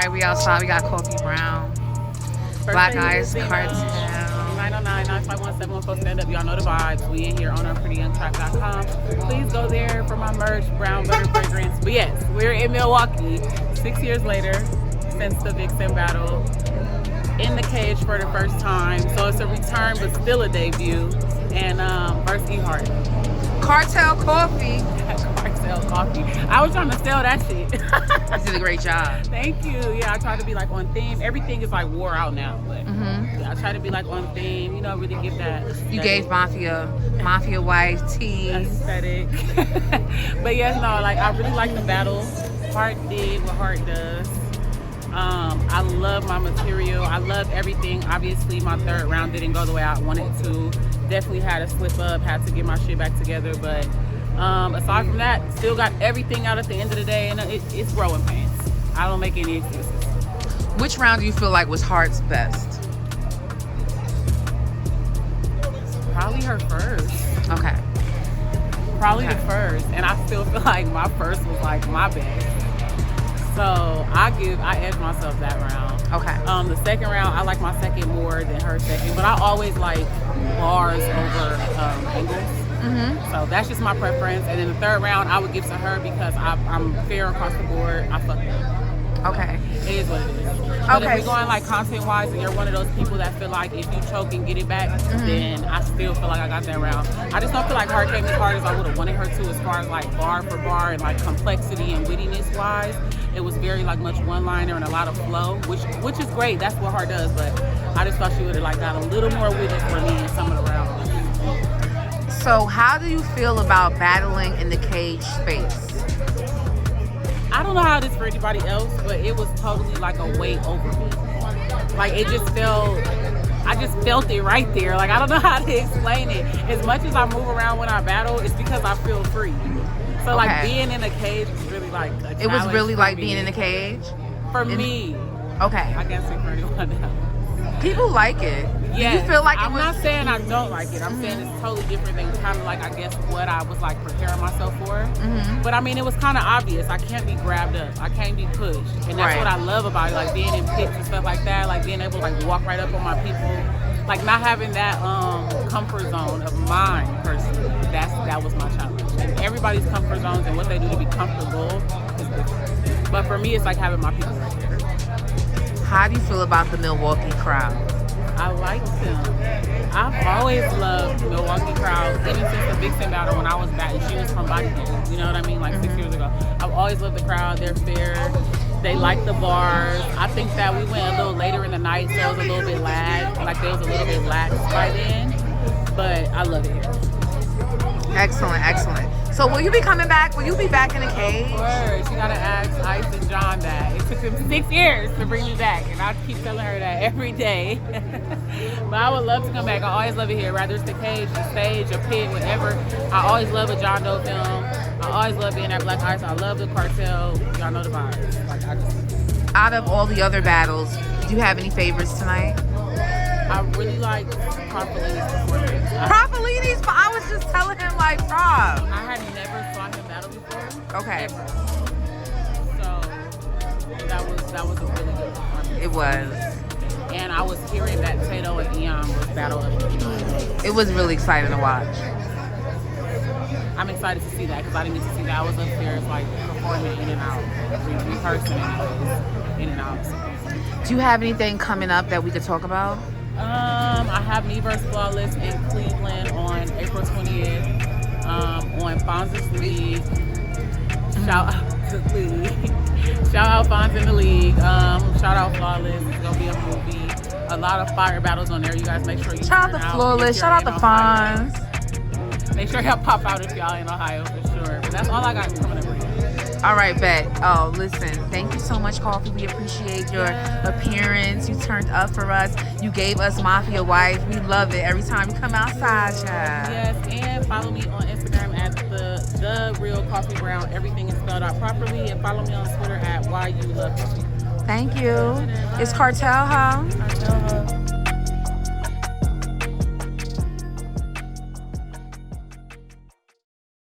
right, we outside. We got Coffee Brown, Black Ice Cartel. 909-951-71 stand up. Y'all know the vibes. We in here on unprettyuntrap.com. Please go there for my merch, brown butter fragrance. But yes, we're in Milwaukee 6 years later since the Vixen battle. In the cage for the first time. So it's a return, but still a debut. And versus EHart. Cartel Coffee. Cartel Coffee. I was trying to sell that shit. You did a great job. Thank you. Yeah, I try to be like on theme. Everything is like wore out now, but yeah, I try to be like on theme. You know, really give that aesthetic. You gave Mafia white tea. Aesthetic. But yes, no, like I really like the battle. Hart did what Hart does. I love my material. I love everything. Obviously, my third round didn't go the way I wanted to. Definitely had to slip up, had to get my shit back together. But aside from that, still got everything out at the end of the day, and it's growing pains. I don't make any excuses. Which round do you feel like was Hart's best? Probably her first. Okay. Probably the first, and I still feel like my first was like my best. So I edge myself that round. Okay. The second round, I like my second more than her second, but I always like bars over angles. So that's just my preference. And then the third round, I would give to her because I'm fair across the board. I fucked up. Okay. It is what it is. But if we're going like content-wise, and you're one of those people that feel like if you choke and get it back, then I still feel like I got that round. I just don't feel like Hart came as hard as I would have wanted her to, as far as like bar for bar and like complexity and wittiness-wise. It was very like much one-liner and a lot of flow, which is great. That's what Hart does. But I just thought she would have like got a little more witty for me in some of the rounds. So how do you feel about battling in the cage space? I don't know how it is for anybody else, but it was totally like a weight over me. Like it just felt, I just felt it right there. Like I don't know how to explain it. As much as I move around when I battle, it's because I feel free. So like being in a cage was really like a challenge. It was really like me. being in a cage? For me. Okay. I can't speak for anyone else. People like it. Yeah. You feel like I'm not saying I don't like it. I'm saying it's totally different than kind of like, I guess, what I was like preparing myself for. But I mean, it was kind of obvious. I can't be grabbed up. I can't be pushed. And that's what I love about it. Like being in pits and stuff like that. Like being able to like walk right up on my people. Like not having that comfort zone of mine personally. That was my challenge. And everybody's comfort zones and what they do to be comfortable is different. But for me, it's like having my people right there. How do you feel about the Milwaukee crowd? I like them. I've always loved Milwaukee crowd, even since the Vixen battle when I was back. She was from Bankhead, you know what I mean? Like 6 years ago. I've always loved the crowd. They're fair. They like the bars. I think that we went a little later in the night, so it was a little bit lag. Like there was a little bit lax by then. But I love it here. Excellent, excellent. So will you be coming back? Will you be back in the cage? Of course. You gotta ask Ice and Jon that. It took them 6 years to bring me back, and I keep telling her that every day. But I would love to come back. I always love it here, whether it's the cage, the stage, a pit, whatever. I always love a Jon Dough film. I always love being at Black Ice. I love the cartel. Y'all know the vibes. Like out of all the other battles, do you have any favorites tonight? I really like Prophelinni's performance. Prophelinni's, but I was just telling him like, Prop. I had never saw him battle before. Okay. Ever. So that was a really good performance. It was. And I was hearing that Tae Doe and Aeon was battle of the night. It was really exciting to watch. I'm excited to see that because I didn't get to see that. I was upstairs like performing in and out, rehearsing in and out. Do you have anything coming up that we could talk about? I have Me vs. Flawless in Cleveland on April 20th on Fonz's League. Shout out to League. Shout out Fonz in the League. Shout out Flawless. It's going to be a movie. A lot of fire battles on there. You guys make sure you shout out to Flawless. Shout out to Fonz. Make sure y'all pop out if y'all in Ohio for sure. But that's all I got coming up. All right, bet. Oh, listen, thank you so much, Coffee. We appreciate your appearance. You turned up for us. You gave us Mafia Wife. We love it every time you come outside, child. Yes, and follow me on Instagram at the Real Coffee Brown. Everything is spelled out properly. And follow me on Twitter at YouLoveCoffee. Thank you. It's Cartel, huh? Cartel, huh?